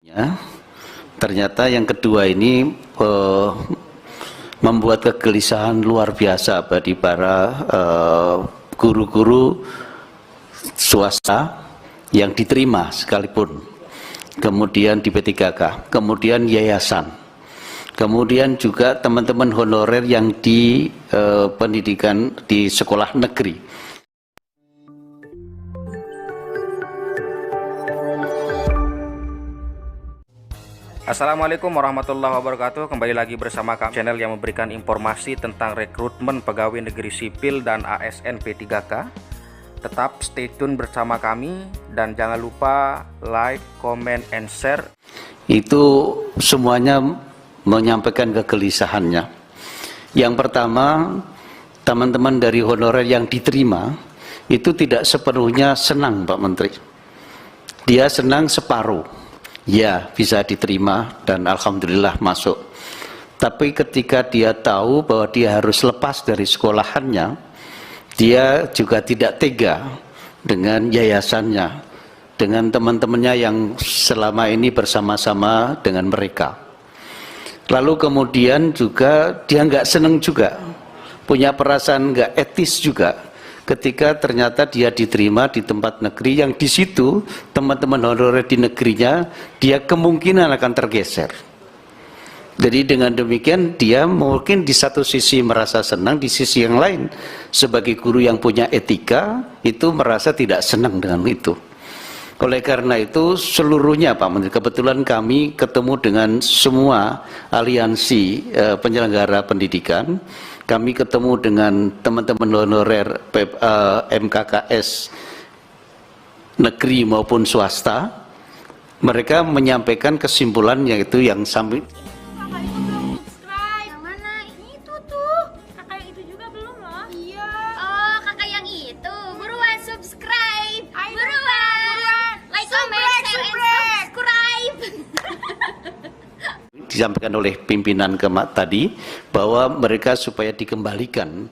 Ya, ternyata yang kedua ini membuat kegelisahan luar biasa bagi para guru-guru swasta yang diterima sekalipun, kemudian di P3K, kemudian yayasan, kemudian juga teman-teman honorer yang di pendidikan di sekolah negeri. Assalamualaikum warahmatullahi wabarakatuh. Kembali lagi bersama kami, channel yang memberikan informasi tentang rekrutmen pegawai negeri sipil dan ASN P3K. Tetap stay tune bersama kami dan jangan lupa like, comment, and share. Itu semuanya menyampaikan kegelisahannya. Yang pertama, teman-teman dari honorer yang diterima itu tidak sepenuhnya senang, Pak Menteri. Dia senang separuh. Ya, bisa diterima dan alhamdulillah masuk. Tapi ketika dia tahu bahwa dia harus lepas dari sekolahannya, dia juga tidak tega dengan yayasannya, dengan teman-temannya yang selama ini bersama-sama dengan mereka. Lalu kemudian juga dia nggak senang juga, punya perasaan nggak etis juga, ketika ternyata dia diterima di tempat negeri yang di situ teman-teman honorer di negerinya dia kemungkinan akan tergeser. Jadi dengan demikian dia mungkin di satu sisi merasa senang, di sisi yang lain sebagai guru yang punya etika itu merasa tidak senang dengan itu. Oleh karena itu seluruhnya Pak Menteri, kebetulan kami ketemu dengan semua aliansi penyelenggara pendidikan. Kami ketemu dengan teman-teman honorer MKKS negeri maupun swasta. Mereka menyampaikan kesimpulan yaitu yang sampai Kakak itu belum subscribe. Yang mana? Itu tuh. Kakak yang itu juga belum loh. Iya. Oh, kakak yang itu. Buruan subscribe. Ayo, Buruan. Like, comment, share, and subscribe. disampaikan oleh pimpinan tadi bahwa mereka supaya dikembalikan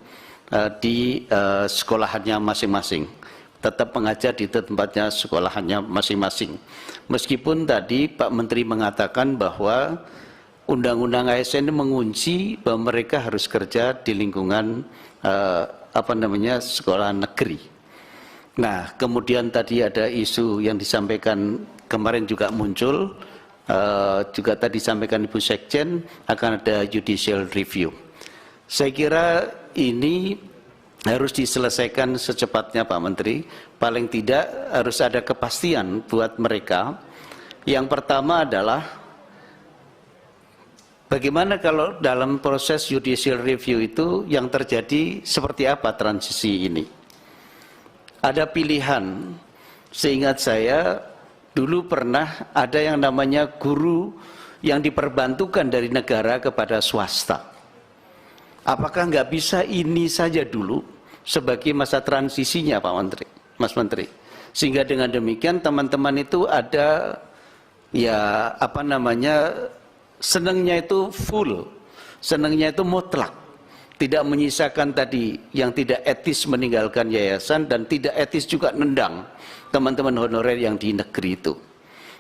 di sekolahannya masing-masing, tetap mengajar di tempatnya sekolahannya masing-masing. Meskipun tadi Pak Menteri mengatakan bahwa Undang-Undang ASN mengunci bahwa mereka harus kerja di lingkungan sekolah negeri. Nah, kemudian tadi ada isu yang disampaikan kemarin juga muncul. Juga tadi disampaikan Ibu Sekjen akan ada judicial review. Saya kira ini harus diselesaikan secepatnya Pak Menteri. Paling tidak harus ada kepastian buat mereka. Yang pertama adalah bagaimana kalau dalam proses judicial review itu yang terjadi seperti apa transisi ini. Ada pilihan, seingat saya dulu pernah ada yang namanya guru yang diperbantukan dari negara kepada swasta. Apakah nggak bisa ini saja dulu sebagai masa transisinya Pak Menteri, Mas Menteri? Sehingga dengan demikian teman-teman itu ada senangnya itu full, senangnya itu mutlak. Tidak menyisakan tadi yang tidak etis meninggalkan yayasan dan tidak etis juga nendang teman-teman honorer yang di negeri itu.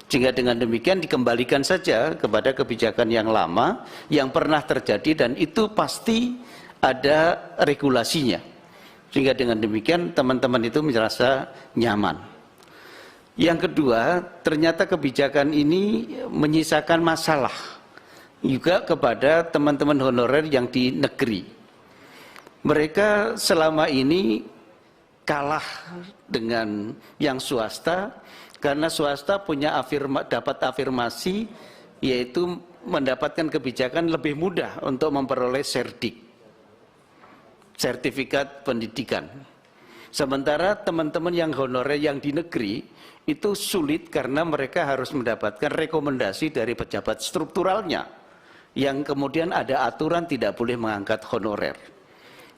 Sehingga dengan demikian dikembalikan saja kepada kebijakan yang lama yang pernah terjadi dan itu pasti ada regulasinya. Sehingga dengan demikian teman-teman itu merasa nyaman. Yang kedua, ternyata kebijakan ini menyisakan masalah juga kepada teman-teman honorer yang di negeri. Mereka selama ini kalah dengan yang swasta karena swasta punya dapat afirmasi, yaitu mendapatkan kebijakan lebih mudah untuk memperoleh sertifikat pendidikan. Sementara teman-teman yang honorer yang di negeri itu sulit karena mereka harus mendapatkan rekomendasi dari pejabat strukturalnya yang kemudian ada aturan tidak boleh mengangkat honorer.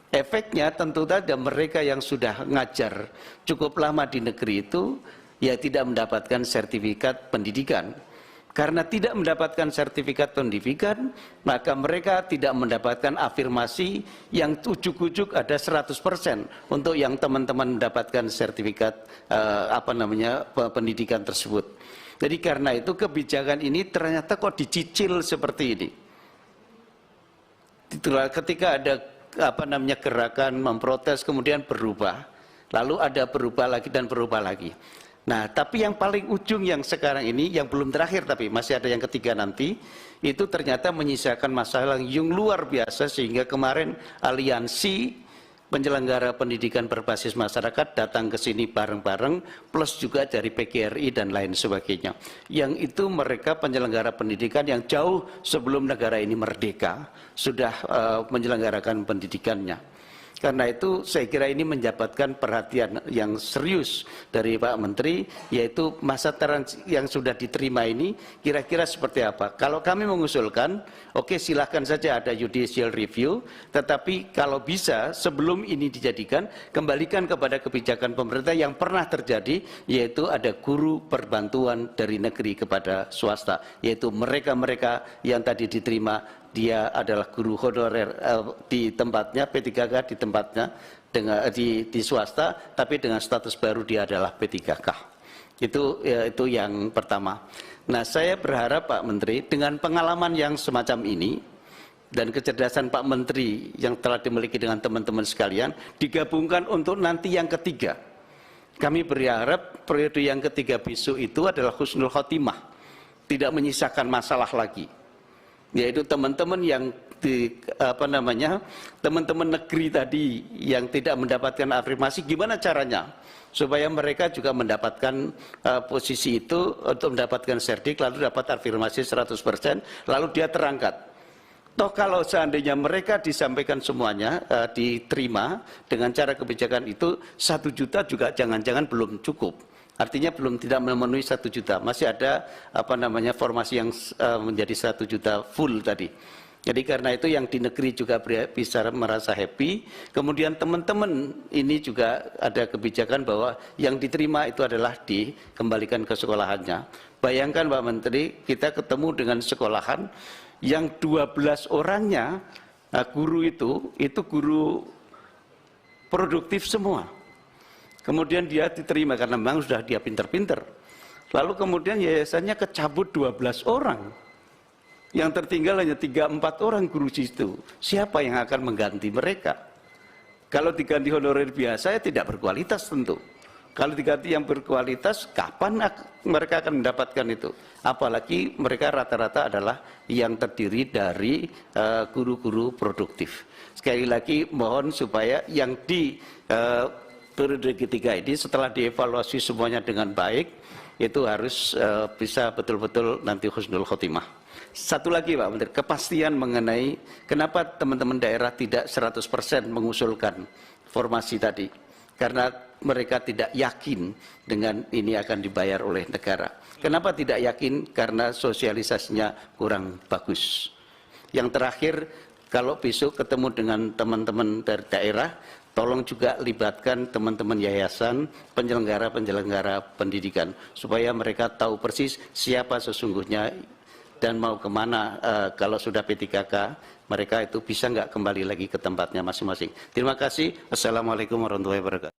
Efeknya tentu saja mereka yang sudah ngajar cukup lama di negeri itu ya tidak mendapatkan sertifikat pendidikan. Karena tidak mendapatkan sertifikat pendidikan, maka mereka tidak mendapatkan afirmasi yang ujuk-ujuk ada 100% untuk yang teman-teman mendapatkan sertifikat pendidikan tersebut. Jadi karena itu kebijakan ini ternyata kok dicicil seperti ini. Itulah ketika ada gerakan memprotes kemudian berubah, lalu ada berubah lagi dan berubah lagi. Nah, tapi yang paling ujung yang sekarang ini, yang belum terakhir tapi masih ada yang ketiga nanti, itu ternyata menyisakan masalah yang luar biasa sehingga kemarin aliansi penyelenggara pendidikan berbasis masyarakat datang ke sini bareng-bareng, plus juga dari PGRI dan lain sebagainya. Yang itu mereka penyelenggara pendidikan yang jauh sebelum negara ini merdeka sudah menyelenggarakan pendidikannya. Karena itu saya kira ini mendapatkan perhatian yang serius dari Pak Menteri, yaitu masa yang sudah diterima ini kira-kira seperti apa. Kalau kami mengusulkan, oke, silahkan saja ada judicial review, tetapi kalau bisa sebelum ini dijadikan, kembalikan kepada kebijakan pemerintah yang pernah terjadi, yaitu ada guru perbantuan dari negeri kepada swasta, yaitu mereka-mereka yang tadi diterima, dia adalah guru honorer di tempatnya, P3K di tempatnya dengan di swasta, tapi dengan status baru dia adalah P3K. Itu yang pertama. Nah, saya berharap Pak Menteri dengan pengalaman yang semacam ini dan kecerdasan Pak Menteri yang telah dimiliki dengan teman-teman sekalian digabungkan untuk nanti yang ketiga. Kami berharap periode yang ketiga besok itu adalah husnul khotimah, tidak menyisakan masalah lagi. Yaitu teman-teman yang teman-teman negeri tadi yang tidak mendapatkan afirmasi, gimana caranya supaya mereka juga mendapatkan posisi itu untuk mendapatkan serdik, lalu dapat afirmasi 100%, lalu dia terangkat. Toh kalau seandainya mereka disampaikan semuanya, diterima dengan cara kebijakan itu, 1 juta juga jangan-jangan belum cukup. Artinya belum tidak memenuhi 1 juta, masih ada formasi yang menjadi 1 juta full tadi. Jadi karena itu yang di negeri juga bisa merasa happy. Kemudian teman-teman ini juga ada kebijakan bahwa yang diterima itu adalah dikembalikan ke sekolahannya. Bayangkan Pak Menteri, kita ketemu dengan sekolahan yang 12 orangnya guru itu guru produktif semua. Kemudian dia diterima karena memang sudah dia pinter-pinter. Lalu kemudian yayasannya kecabut 12 orang. Yang tertinggal hanya 3-4 orang guru situ. Siapa yang akan mengganti mereka? Kalau diganti honorer biasa ya tidak berkualitas tentu. Kalau diganti yang berkualitas, kapan mereka akan mendapatkan itu? Apalagi mereka rata-rata adalah yang terdiri dari guru-guru produktif. Sekali lagi mohon supaya yang di periode ketiga ini setelah dievaluasi semuanya dengan baik, itu harus bisa betul-betul nanti husnul khotimah. Satu lagi Pak Menteri, kepastian mengenai kenapa teman-teman daerah tidak 100% mengusulkan formasi tadi. Karena mereka tidak yakin dengan ini akan dibayar oleh negara. Kenapa tidak yakin? Karena sosialisasinya kurang bagus. Yang terakhir, kalau besok ketemu dengan teman-teman dari daerah, tolong juga libatkan teman-teman yayasan, penyelenggara-penyelenggara pendidikan, supaya mereka tahu persis siapa sesungguhnya dan mau kemana. Kalau sudah P3K, mereka itu bisa nggak kembali lagi ke tempatnya masing-masing. Terima kasih. Assalamualaikum warahmatullahi wabarakatuh.